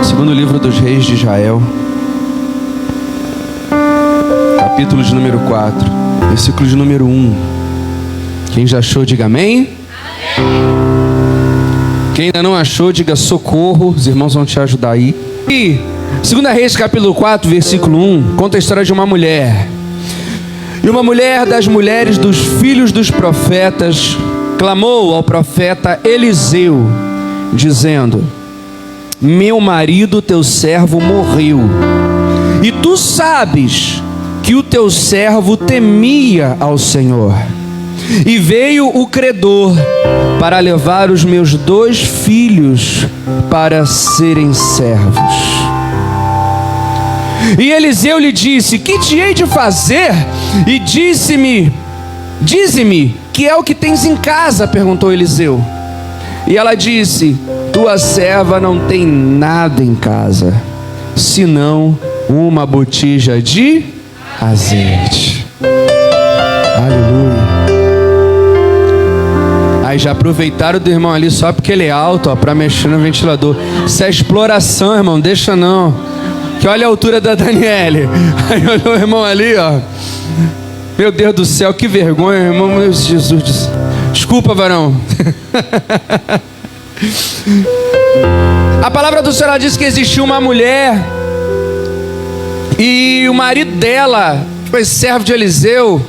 Segundo livro dos Reis de Israel, capítulo de número 4, versículo de número 1. Quem já achou, diga amém. Quem ainda não achou, diga socorro. Os irmãos vão te ajudar aí. E 2 Reis capítulo 4, versículo 1, conta a história de uma mulher. E uma mulher das mulheres dos filhos dos profetas clamou ao profeta Eliseu, dizendo: meu marido, teu servo, morreu, e tu sabes que o teu servo temia ao Senhor. E veio o credor para levar os meus 2 filhos para serem servos. E Eliseu lhe disse: que te hei de fazer? E dize-me, que é o que tens em casa? Perguntou Eliseu. E ela disse: tua serva não tem nada em casa, senão uma botija de azeite. Aleluia. Aí já aproveitaram do irmão ali só porque ele é alto, para mexer no ventilador. Isso é exploração, irmão, deixa não. Que olha a altura da Daniele. Aí olha o irmão ali, ó. Meu Deus do céu, que vergonha, irmão. Meu Jesus. Desculpa, varão. A palavra do Senhor diz que existiu uma mulher, e o marido dela foi servo de Eliseu,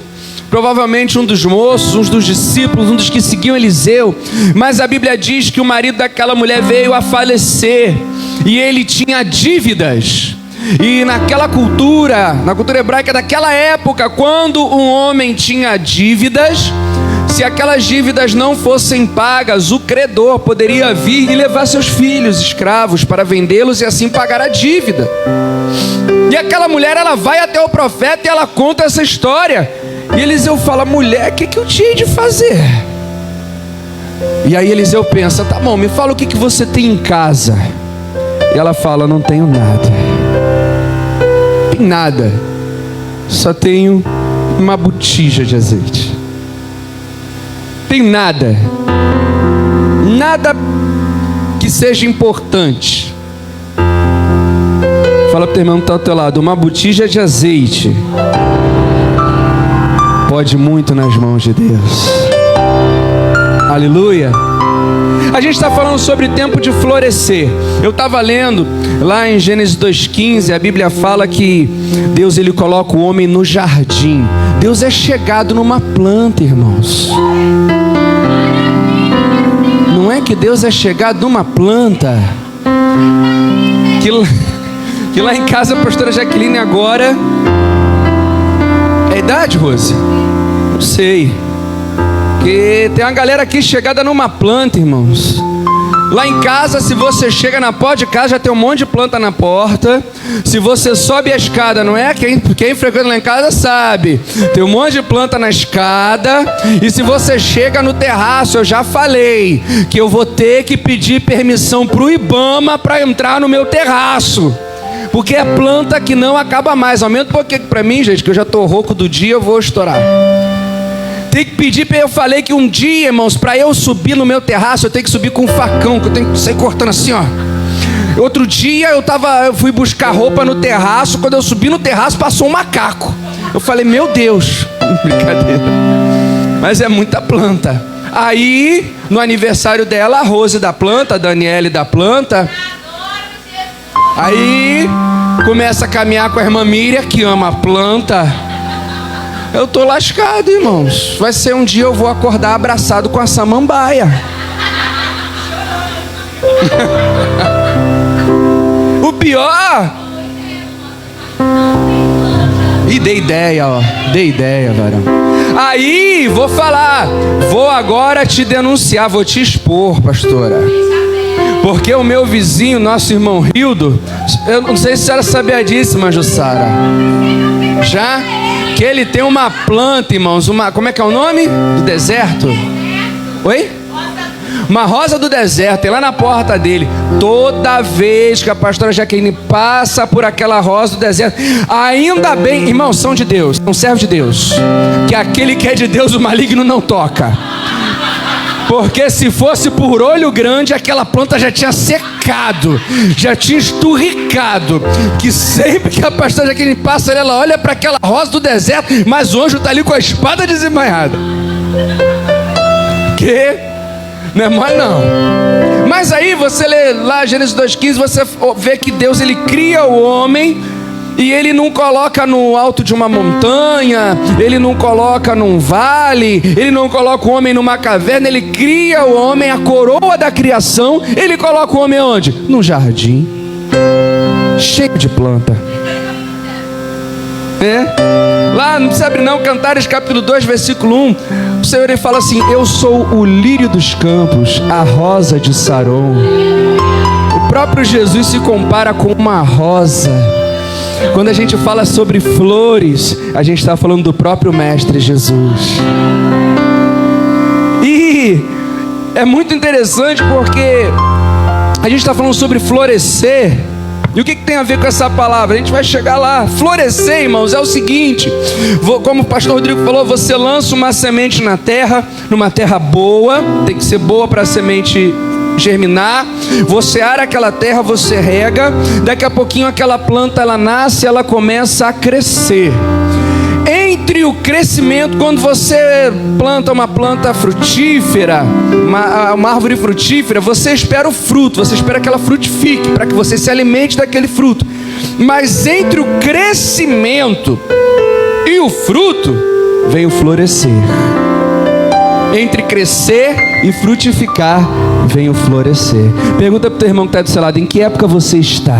provavelmente um dos moços, um dos discípulos, um dos que seguiam Eliseu. Mas a Bíblia diz que o marido daquela mulher veio a falecer, e ele tinha dívidas. E naquela cultura, na cultura hebraica daquela época, quando um homem tinha dívidas, se aquelas dívidas não fossem pagas, o credor poderia vir e levar seus filhos escravos para vendê-los e assim pagar a dívida. E aquela mulher, ela vai até o profeta e ela conta essa história. E Eliseu fala: mulher, o que eu tinha de fazer? E aí Eliseu pensa: tá bom, me fala o que você tem em casa. E ela fala: não tenho nada. Não tem nada. Só tenho uma botija de azeite. Tem nada. Nada que seja importante. Fala pro teu irmão que está ao teu lado: uma botija de azeite pode muito nas mãos de Deus. Aleluia. A gente está falando sobre tempo de florescer. Eu estava lendo lá em Gênesis 2,15, a Bíblia fala que Deus, ele coloca o homem no jardim. Deus é chegado numa planta, irmãos. Não é que Deus é chegado numa planta. Que lá em casa a pastora Jaqueline agora... É idade, Rose? Não sei. Porque tem uma galera aqui chegada numa planta, irmãos. Lá em casa, se você chega na porta de casa, já tem um monte de planta na porta. Se você sobe a escada, não é? Quem frequenta lá em casa sabe. Tem um monte de planta na escada. E se você chega no terraço, eu já falei que eu vou ter que pedir permissão pro IBAMA para entrar no meu terraço. Porque é planta que não acaba mais. Aumenta um pouquinho pra mim, gente, que eu já tô rouco do dia, eu vou estourar. Tem que pedir, eu falei que um dia, irmãos, para eu subir no meu terraço, eu tenho que subir com um facão, que eu tenho que sair cortando assim, ó. Outro dia eu fui buscar roupa no terraço, quando eu subi no terraço passou um macaco. Eu falei: meu Deus, brincadeira. Mas é muita planta. Aí, no aniversário dela, a Rose da planta, a Daniele da planta. Aí, começa a caminhar com a irmã Miriam, que ama a planta. Eu tô lascado, irmãos. Vai ser um dia eu vou acordar abraçado com a samambaia. O pior... E dei ideia, ó. Dei ideia, varão. Aí, vou falar. Vou agora te denunciar, vou te expor, pastora. Porque o meu vizinho, nosso irmão Rildo, eu não sei se a senhora sabia disso, mas Jussara. Já? Que ele tem uma planta, irmãos, como é que é o nome? Do deserto? Oi? Uma rosa do deserto, tem lá na porta dele. Toda vez que a pastora Jaqueline passa por aquela rosa do deserto, ainda bem, irmãos, são de Deus, são servos de Deus, que aquele que é de Deus, o maligno não toca. Porque se fosse por olho grande, aquela planta já tinha secado. esturricado, que sempre que a pastora Jaqueline passa, ela olha para aquela rosa do deserto, mas o anjo está ali com a espada desembainhada. Que? Não é mole não. Mas aí você lê lá Gênesis 2,15, você vê que Deus ele cria o homem e ele não coloca no alto de uma montanha, ele não coloca num vale, ele não coloca o homem numa caverna, ele cria o homem, a coroa da criação, ele coloca o homem onde? Num jardim, cheio de planta. Lá, não precisa abrir não, Cantares capítulo 2, versículo 1, o Senhor ele fala assim: eu sou o lírio dos campos, a rosa de Saron. O próprio Jesus se compara com uma rosa. Quando a gente fala sobre flores, a gente está falando do próprio Mestre Jesus. E é muito interessante porque a gente está falando sobre florescer. E o que tem a ver com essa palavra? A gente vai chegar lá. Florescer, irmãos, é o seguinte: como o pastor Rodrigo falou, você lança uma semente na terra, numa terra boa, tem que ser boa para a semente germinar. Você ara aquela terra, você rega, daqui a pouquinho aquela planta ela nasce, ela começa a crescer. Entre o crescimento, quando você planta uma planta frutífera, uma árvore frutífera, você espera o fruto, você espera que ela frutifique, para que você se alimente daquele fruto. Mas entre o crescimento e o fruto, vem o florescer. Entre crescer e frutificar, vem o florescer. Pergunta para o teu irmão que está do seu lado: em que época você está?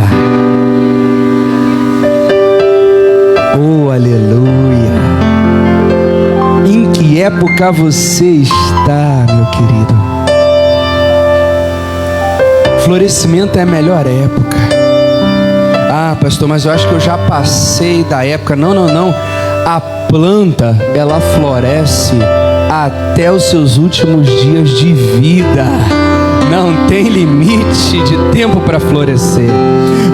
Oh, aleluia! Em que época você está, meu querido? Florescimento é a melhor época. Ah, pastor, mas eu acho que eu já passei da época. Não. A planta, ela floresce até os seus últimos dias de vida. Não tem limite de tempo para florescer.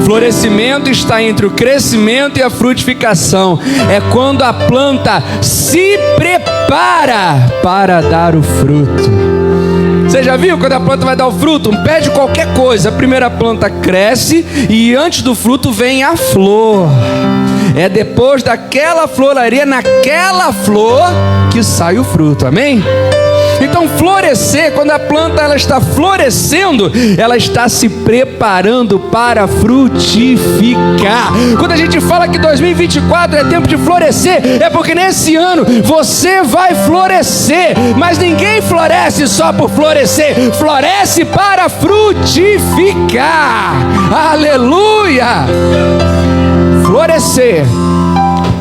Florescimento está entre o crescimento e a frutificação. É quando a planta se prepara para dar o fruto. Você já viu quando a planta vai dar o fruto? Um pé de qualquer coisa, a primeira planta cresce e antes do fruto vem a flor. É depois daquela floraria, naquela flor, que sai o fruto, amém? Então florescer, quando a planta ela está florescendo, ela está se preparando para frutificar. Quando a gente fala que 2024 é tempo de florescer, é porque nesse ano você vai florescer. Mas ninguém floresce só por florescer, floresce para frutificar. Aleluia! Florescer,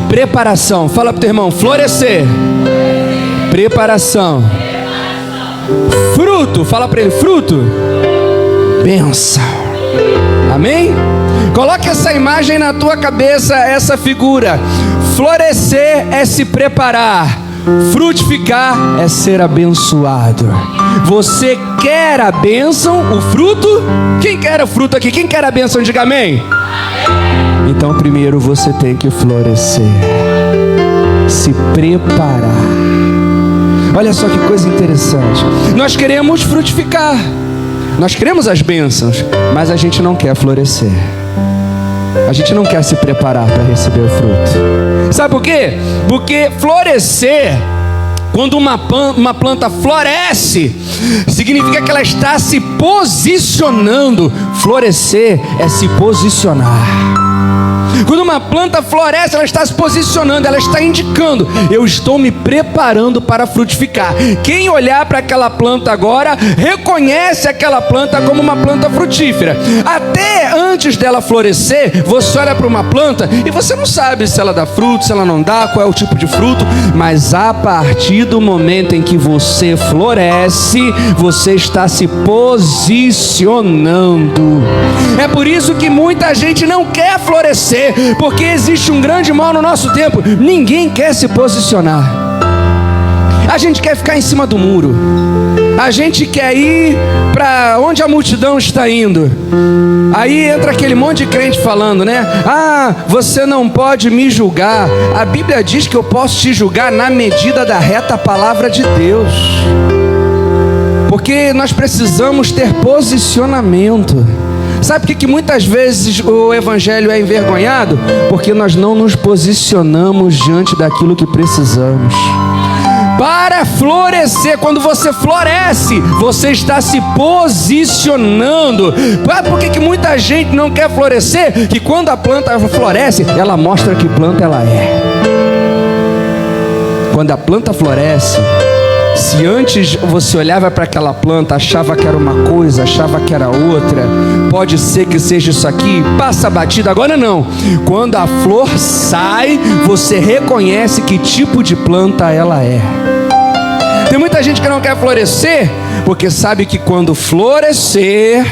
preparação. Fala pro teu irmão: florescer, preparação, fruto. Fala para ele: fruto, bênção. Amém? Coloque essa imagem na tua cabeça, essa figura. Florescer é se preparar, frutificar é ser abençoado. Você quer a bênção, o fruto? Quem quer o fruto aqui? Quem quer a bênção? Diga amém. Então primeiro você tem que florescer, se preparar. Olha só que coisa interessante. Nós queremos frutificar, nós queremos as bênçãos, mas a gente não quer florescer. A gente não quer se preparar para receber o fruto. Sabe por quê? Porque florescer, quando uma planta floresce, significa que ela está se posicionando. Florescer é se posicionar. Quando uma planta floresce, ela está se posicionando, ela está indicando: eu estou me preparando para frutificar. Quem olhar para aquela planta agora, reconhece aquela planta como uma planta frutífera. Até antes dela florescer, você olha para uma planta e você não sabe se ela dá fruto, se ela não dá, qual é o tipo de fruto. Mas a partir do momento em que você floresce, você está se posicionando. É por isso que muita gente não quer florescer, porque existe um grande mal no nosso tempo: ninguém quer se posicionar. A gente quer ficar em cima do muro. A gente quer ir para onde a multidão está indo. Aí entra aquele monte de crente falando, né? Ah, você não pode me julgar. A Bíblia diz que eu posso te julgar na medida da reta palavra de Deus. Porque nós precisamos ter posicionamento. Sabe por que muitas vezes o evangelho é envergonhado? Porque nós não nos posicionamos diante daquilo que precisamos. Para florescer, quando você floresce, você está se posicionando. Por que muita gente não quer florescer? Que quando a planta floresce, ela mostra que planta ela é. Quando a planta floresce, se antes você olhava para aquela planta, achava que era uma coisa, achava que era outra, pode ser que seja isso aqui, passa batido. Agora não. Quando a flor sai, você reconhece que tipo de planta ela é. Tem muita gente que não quer florescer, porque sabe que quando florescer,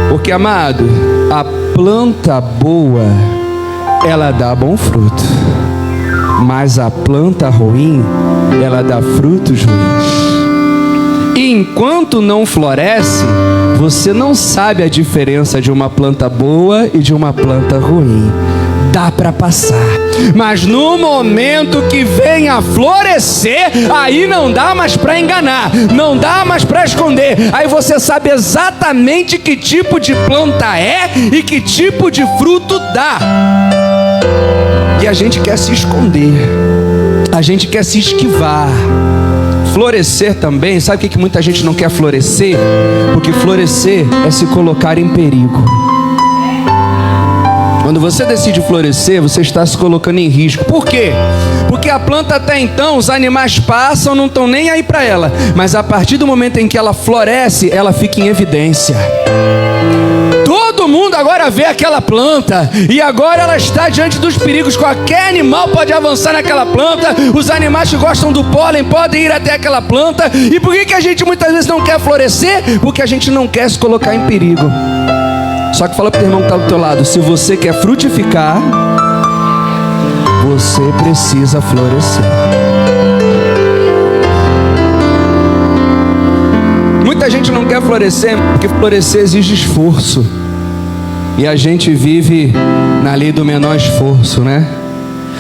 porque, amado, a planta boa, ela dá bom fruto, mas a planta ruim, ela dá frutos ruins. E enquanto não floresce, você não sabe a diferença de uma planta boa e de uma planta ruim. Dá para passar, mas no momento que vem a florescer, aí não dá mais para enganar, não dá mais para esconder. Aí você sabe exatamente que tipo de planta é e que tipo de fruto dá. E a gente quer se esconder, a gente quer se esquivar. Florescer também, sabe o que muita gente não quer florescer? Porque florescer é se colocar em perigo. Quando você decide florescer, você está se colocando em risco. Por quê? Porque a planta até então, os animais passam, não estão nem aí para ela. Mas a partir do momento em que ela floresce, ela fica em evidência. Todo mundo agora vê aquela planta e agora ela está diante dos perigos. Qualquer animal pode avançar naquela planta. Os animais que gostam do pólen podem ir até aquela planta. E por que a gente muitas vezes não quer florescer? Porque a gente não quer se colocar em perigo. Só que fala pro teu irmão que está do teu lado: se você quer frutificar, você precisa florescer. Muita gente não quer florescer porque florescer exige esforço. E a gente vive na lei do menor esforço, né?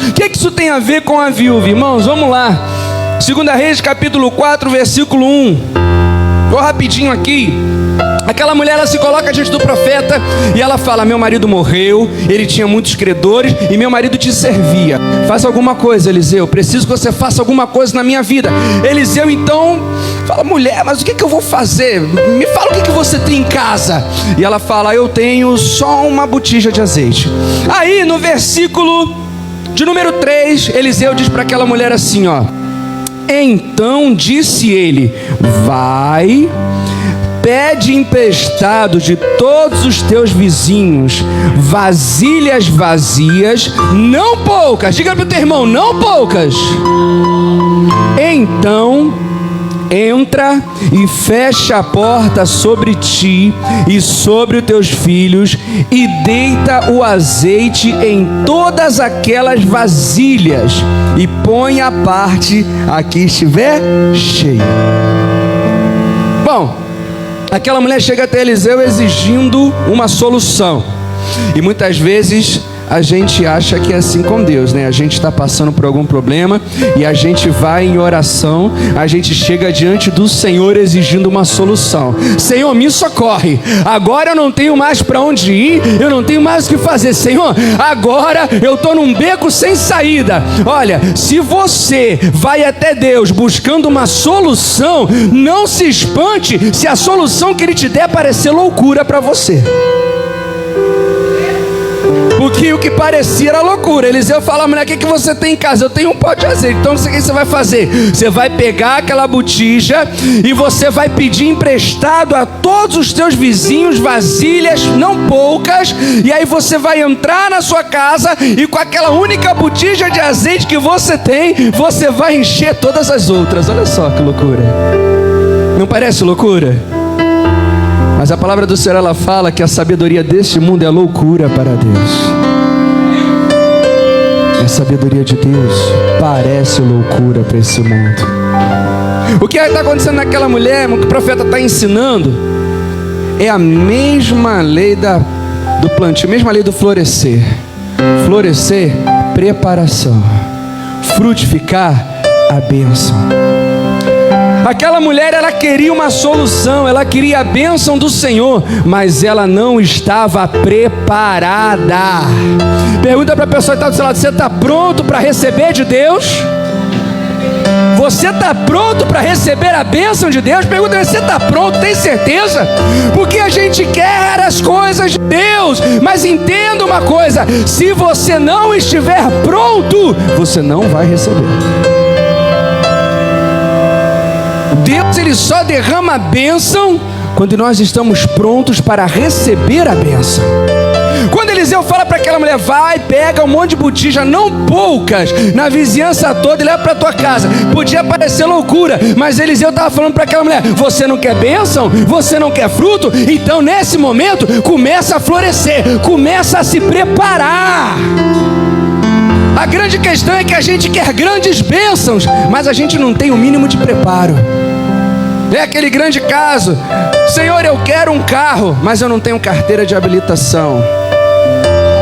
O que isso tem a ver com a viúva, irmãos? Vamos lá. 2 Reis, capítulo 4, versículo 1. Vou rapidinho aqui. Aquela mulher, ela se coloca diante do profeta e ela fala: meu marido morreu, ele tinha muitos credores e meu marido te servia. Faça alguma coisa, Eliseu, preciso que você faça alguma coisa na minha vida. Eliseu então fala: mulher, mas o que eu vou fazer? Me fala o que você tem em casa. E ela fala: eu tenho só uma botija de azeite. Aí no versículo de número 3, Eliseu diz para aquela mulher assim, ó: então disse ele: vai, pede emprestado de todos os teus vizinhos vasilhas vazias, não poucas. Diga para o teu irmão: não poucas. Então entra e fecha a porta sobre ti e sobre os teus filhos e deita o azeite em todas aquelas vasilhas e põe a parte a que estiver cheia. Bom, aquela mulher chega até Eliseu exigindo uma solução. E muitas vezes a gente acha que é assim com Deus, né? A gente está passando por algum problema e a gente vai em oração, a gente chega diante do Senhor exigindo uma solução. Senhor, me socorre. Agora eu não tenho mais para onde ir, eu não tenho mais o que fazer. Senhor, agora eu estou num beco sem saída. Olha, se você vai até Deus buscando uma solução, não se espante se a solução que Ele te der parecer loucura para você. Porque o que parecia era loucura. Eliseu fala: mulher, o que você tem em casa? Eu tenho um pote de azeite. Então o que você vai fazer? Você vai pegar aquela botija e você vai pedir emprestado a todos os teus vizinhos vasilhas, não poucas. E aí você vai entrar na sua casa e com aquela única botija de azeite que você tem, você vai encher todas as outras. Olha só que loucura. Não parece loucura? Mas a palavra do Senhor, ela fala que a sabedoria deste mundo é loucura para Deus. A sabedoria de Deus parece loucura para esse mundo. O que está acontecendo naquela mulher, o que o profeta está ensinando, é a mesma lei do plantio, a mesma lei do florescer. Florescer, preparação. Frutificar, a bênção. Aquela mulher, ela queria uma solução, ela queria a bênção do Senhor, mas ela não estava preparada. Pergunta para a pessoa que está do seu lado: você está pronto para receber de Deus? Você está pronto para receber a bênção de Deus? Pergunta: você está pronto? Tem certeza? Porque a gente quer as coisas de Deus, mas entenda uma coisa: se você não estiver pronto, você não vai receber. Deus, ele só derrama a bênção quando nós estamos prontos para receber a bênção. Quando Eliseu fala para aquela mulher: vai, pega um monte de botija, não poucas, na vizinhança toda, e leva para tua casa. Podia parecer loucura, mas Eliseu estava falando para aquela mulher: você não quer bênção? Você não quer fruto? Então nesse momento começa a florescer, começa a se preparar. A grande questão é que a gente quer grandes bênçãos, mas a gente não tem o mínimo de preparo. É aquele grande caso: Senhor, eu quero um carro, mas eu não tenho carteira de habilitação.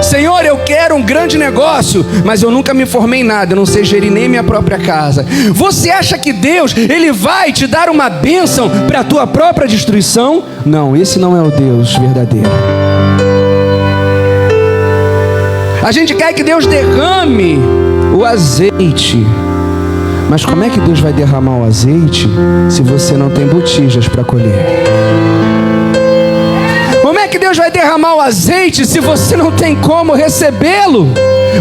Senhor, eu quero um grande negócio, mas eu nunca me formei em nada, eu não sei gerir nem minha própria casa. Você acha que Deus, ele vai te dar uma bênção para a tua própria destruição? Não, esse não é o Deus verdadeiro. A gente quer que Deus derrame o azeite, mas como é que Deus vai derramar o azeite se você não tem botijas para colher? Como é que Deus vai derramar o azeite se você não tem como recebê-lo?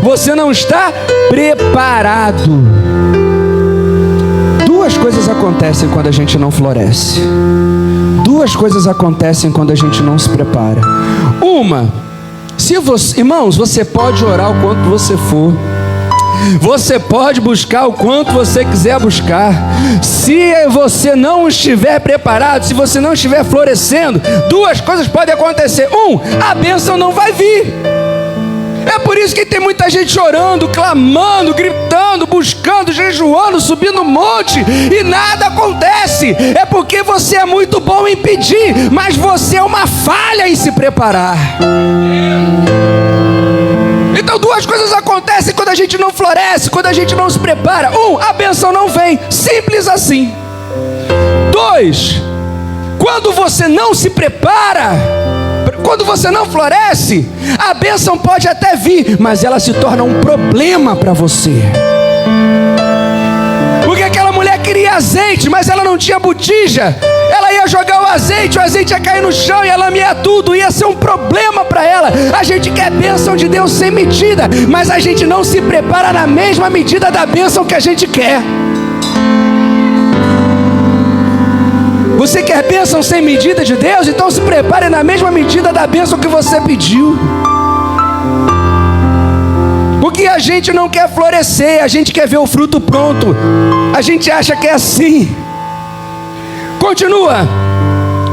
Você não está preparado. Duas coisas acontecem quando a gente não floresce. Duas coisas acontecem quando a gente não se prepara. Uma, irmãos, você pode orar o quanto você for, você pode buscar o quanto você quiser buscar. Se você não estiver preparado, se você não estiver florescendo, duas coisas podem acontecer. A bênção não vai vir. É por isso que tem muita gente orando, clamando, gritando, buscando, jejuando, subindo um monte e nada acontece. É porque você é muito bom em pedir, mas você é uma falha em se preparar. Então duas coisas acontecem quando a gente não floresce, quando a gente não se prepara. A bênção não vem, simples assim. 2, quando você não se prepara, quando você não floresce, a bênção pode até vir, mas ela se torna um problema para você. Porque aquela mulher queria azeite, mas ela não tinha botija. Ela ia jogar o azeite ia cair no chão, ia lamear tudo, ia ser um problema para ela. A gente quer bênção de Deus sem medida, mas a gente não se prepara na mesma medida da bênção que a gente quer. Você quer bênção sem medida de Deus? Então se prepare na mesma medida da bênção que você pediu. Porque a gente não quer florescer, a gente quer ver o fruto pronto. A gente acha que é assim. Continua,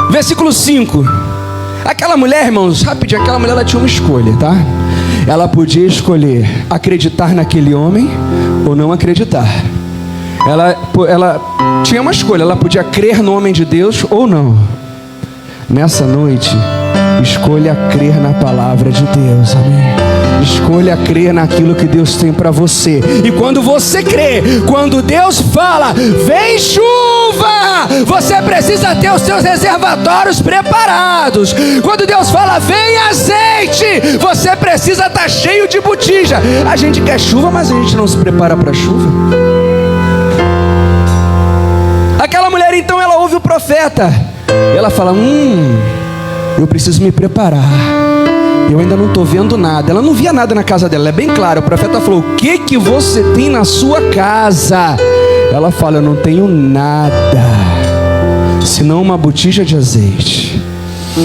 versículo 5. Aquela mulher, irmãos, rapidinho, aquela mulher, ela tinha uma escolha, tá? Ela podia escolher acreditar naquele homem ou não acreditar. Ela tinha uma escolha, ela podia crer no homem de Deus ou não. Nessa noite, escolha crer na palavra de Deus, amém? Escolha crer naquilo que Deus tem para você. E quando você crê, quando Deus fala, vem chuva, você precisa ter os seus reservatórios preparados. Quando Deus fala, vem azeite, você precisa estar cheio de botija. A gente quer chuva, mas a gente não se prepara para a chuva. Aquela mulher, então, ela ouve o profeta. Ela fala, eu preciso me preparar. Eu ainda não estou vendo nada. Ela não via nada na casa dela, é bem claro. O profeta falou, o que você tem na sua casa? Ela fala, eu não tenho nada, senão uma botija de azeite.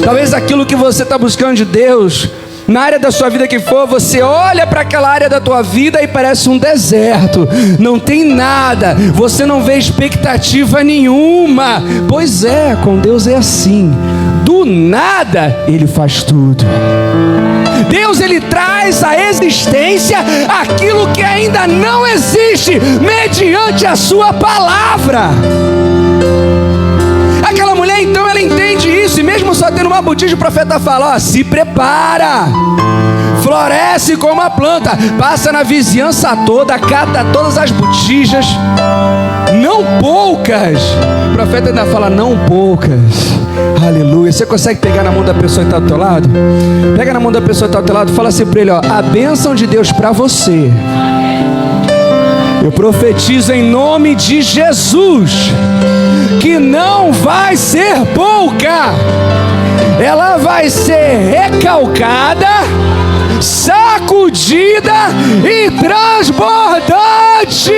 Talvez aquilo que você está buscando de Deus, na área da sua vida que for, você olha para aquela área da tua vida e parece um deserto, não tem nada, você não vê expectativa nenhuma. Pois é, com Deus é assim, do nada Ele faz tudo. Deus, Ele traz à existência aquilo que ainda não existe, mediante a sua palavra. Aquela mulher, então, ela entende isso, e mesmo só tendo uma botija, o profeta fala, se prepara, floresce, cresce como a planta, passa na vizinhança toda, cata todas as botijas, não poucas. O profeta ainda fala, não poucas. Aleluia. Você consegue pegar na mão da pessoa que está do teu lado? Pega na mão da pessoa que está do teu lado e fala assim para ele, ó, a bênção de Deus para você, eu profetizo em nome de Jesus, que não vai ser pouca, ela vai ser recalcada, sacudida e transbordante.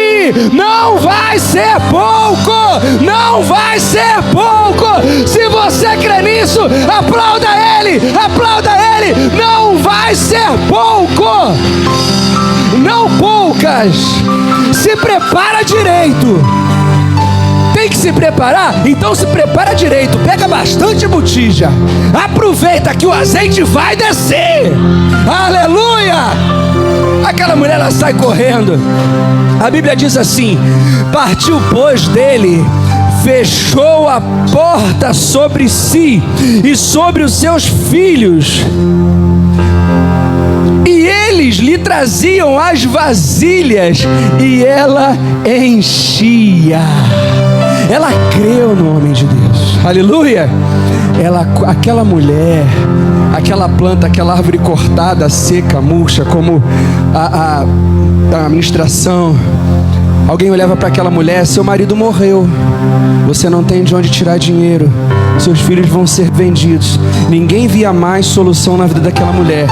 Não vai ser pouco, não vai ser pouco. Se você crê nisso, aplauda ele, aplauda ele. Não vai ser pouco, não poucas. Se prepara direito. Tem que se preparar? Então se prepara direito. Pega bastante botija. Aproveita que o azeite vai descer. Aleluia! Aquela mulher, ela sai correndo. A Bíblia diz assim: partiu, pois, dele, fechou a porta sobre si e sobre os seus filhos, e eles lhe traziam as vasilhas, e ela enchia. Ela creu no homem de Deus. Aleluia. Aquela mulher, aquela planta, aquela árvore cortada, seca, murcha, como a administração. Alguém olhava para aquela mulher: seu marido morreu, você não tem de onde tirar dinheiro, seus filhos vão ser vendidos. Ninguém via mais solução na vida daquela mulher.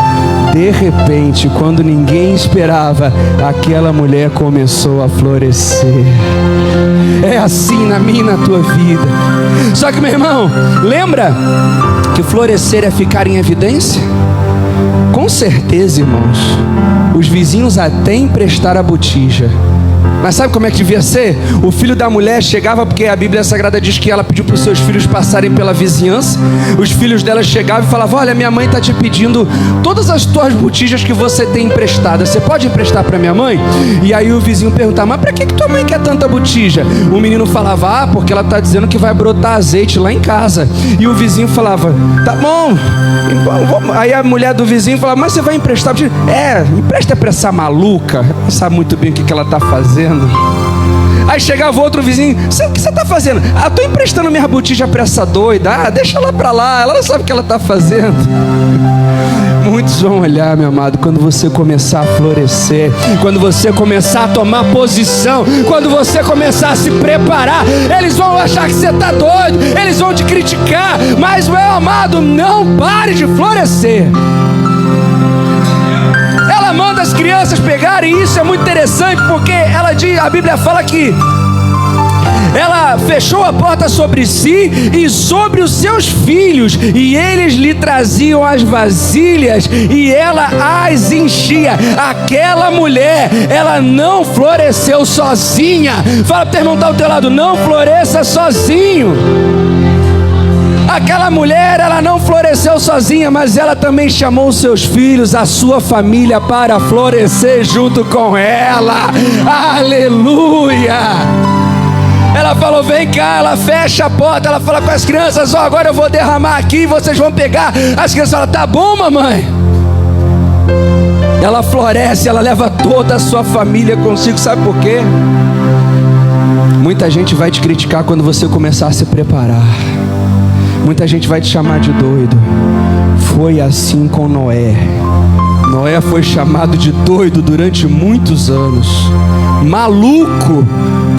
De repente, quando ninguém esperava, aquela mulher começou a florescer. É assim na minha e na tua vida. Só que, meu irmão, lembra que florescer é ficar em evidência? Com certeza, irmãos, os vizinhos até emprestaram a botija. Mas sabe como é que devia ser? O filho da mulher chegava, porque a Bíblia Sagrada diz que ela pediu para os seus filhos passarem pela vizinhança. Os filhos dela chegavam e falavam: olha, minha mãe está te pedindo todas as tuas botijas que você tem emprestadas, você pode emprestar para minha mãe? E aí o vizinho perguntava: mas para que tua mãe quer tanta botija? O menino falava: ah, porque ela está dizendo que vai brotar azeite lá em casa. E o vizinho falava: tá bom. Aí a mulher do vizinho falava: mas você vai emprestar botija? Empresta para essa maluca, ela sabe muito bem o que ela está fazendo. Aí chegava outro vizinho: o que você está fazendo? Ah, estou emprestando minha botija para essa doida. Ah, deixa ela para lá, ela não sabe o que ela está fazendo. Muitos vão olhar, meu amado, quando você começar a florescer, quando você começar a tomar posição, quando você começar a se preparar, eles vão achar que você está doido, eles vão te criticar, mas, meu amado, não pare de florescer. Ela manda as crianças pegarem, e isso é muito interessante, porque a Bíblia fala que ela fechou a porta sobre si e sobre os seus filhos, e eles lhe traziam as vasilhas e ela as enchia. Aquela mulher, ela não floresceu sozinha. Fala para o teu irmão que está ao teu lado: não floresça sozinho. Aquela mulher, ela não floresceu sozinha, mas ela também chamou os seus filhos, a sua família, para florescer junto com ela. Aleluia! Ela falou: vem cá. Ela fecha a porta, ela fala com as crianças: ó, agora eu vou derramar aqui, vocês vão pegar. As crianças falam: tá bom, mamãe. Ela floresce, ela leva toda a sua família consigo. Sabe por quê? Muita gente vai te criticar quando você começar a se preparar. Muita gente vai te chamar de doido. Foi assim com Noé. Noé foi chamado de doido durante muitos anos. Maluco.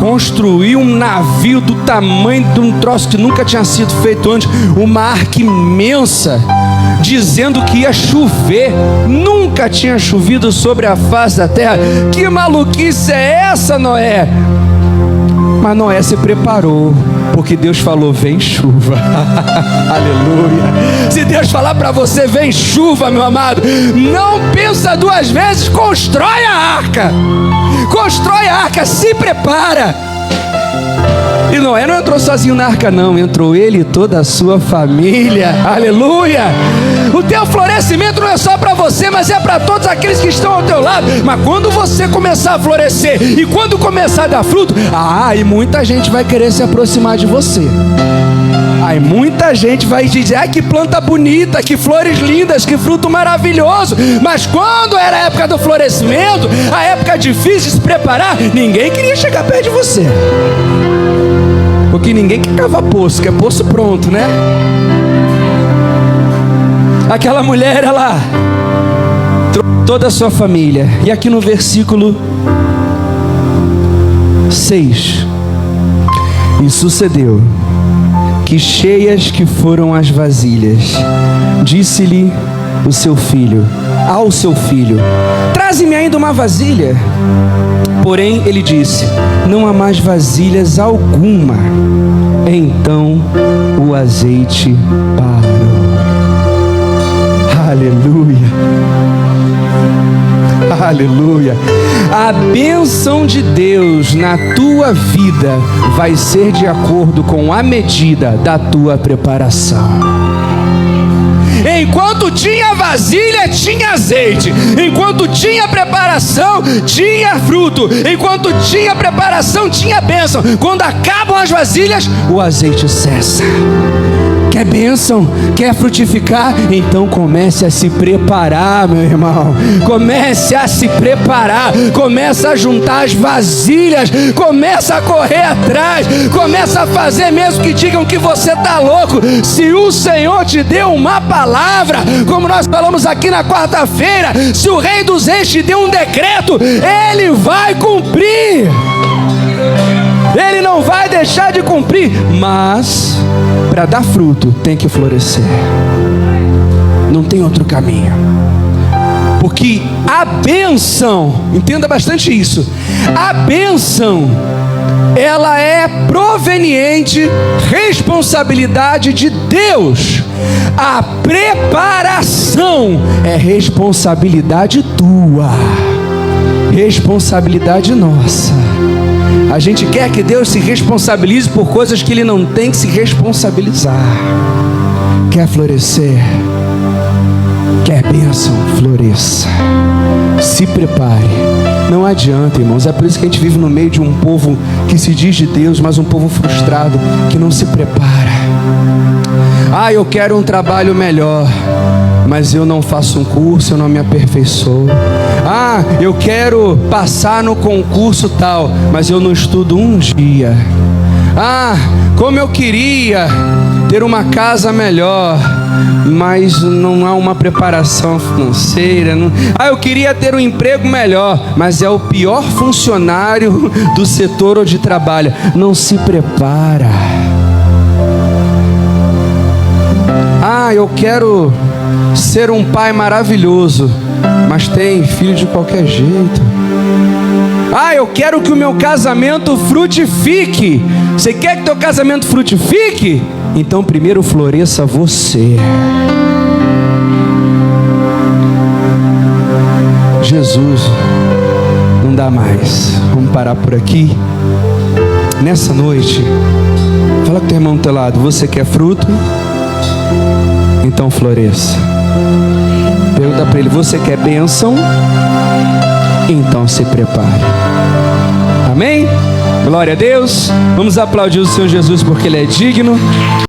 Construiu um navio do tamanho de um troço que nunca tinha sido feito antes, uma arca imensa, dizendo que ia chover. Nunca tinha chovido sobre a face da terra. Que maluquice é essa, Noé? Mas Noé se preparou, porque Deus falou: vem chuva. Aleluia. Se Deus falar para você: vem chuva, meu amado, não pensa duas vezes, constrói a arca. Constrói a arca, se prepara. E Noé não entrou sozinho na arca, não. Entrou ele e toda a sua família. Aleluia. O teu florescimento não é só para você, mas é para todos aqueles que estão ao teu lado. Mas quando você começar a florescer e quando começar a dar fruto, e muita gente vai querer se aproximar de você. Aí muita gente vai dizer: que planta bonita, que flores lindas, que fruto maravilhoso. Mas quando era a época do florescimento, a época difícil de se preparar, ninguém queria chegar perto de você. Porque ninguém quer cavar poço, quer poço pronto, né? Aquela mulher, ela trouxe toda a sua família. E aqui no versículo 6: e sucedeu que, cheias que foram as vasilhas, disse-lhe ao seu filho: traze-me ainda uma vasilha. Porém ele disse: não há mais vasilhas alguma. Então o azeite parou. Aleluia, aleluia. A bênção de Deus na tua vida vai ser de acordo com a medida da tua preparação. Enquanto tinha vasilha, tinha azeite. Enquanto tinha preparação, tinha fruto. Enquanto tinha preparação, tinha bênção. Quando acabam as vasilhas, o azeite cessa. Quer bênção? Quer frutificar? Então comece a se preparar, meu irmão. Comece a se preparar. Comece a juntar as vasilhas. Comece a correr atrás. Comece a fazer mesmo que digam que você está louco. Se o Senhor te deu uma palavra, como nós falamos aqui na quarta-feira, se o Rei dos Reis te deu um decreto, Ele vai cumprir. Ele não vai deixar de cumprir. Mas para dar fruto tem que florescer. Não tem outro caminho. Porque a bênção, entenda bastante isso, a bênção, ela é proveniente, responsabilidade de Deus. A preparação é responsabilidade tua, responsabilidade nossa. A gente quer que Deus se responsabilize por coisas que Ele não tem que se responsabilizar. Quer florescer? Quer bênção? Floresça. Se prepare. Não adianta, irmãos. É por isso que a gente vive no meio de um povo que se diz de Deus, mas um povo frustrado, que não se prepara. Eu quero um trabalho melhor, mas eu não faço um curso, eu não me aperfeiçoo. Eu quero passar no concurso tal, mas eu não estudo um dia. Como eu queria ter uma casa melhor, mas não há uma preparação financeira. Eu queria ter um emprego melhor, mas é o pior funcionário do setor onde trabalha. Não se prepara. Eu quero ser um pai maravilhoso, mas tem filho de qualquer jeito. Eu quero que o meu casamento frutifique. Você quer que teu casamento frutifique? Então primeiro floresça você. Jesus, não dá mais. Vamos parar por aqui. Nessa noite, fala com teu irmão do teu lado: você quer fruto? Então floresça. Pergunta para ele: você quer bênção? Então se prepare. Amém? Glória a Deus. Vamos aplaudir o Senhor Jesus porque Ele é digno.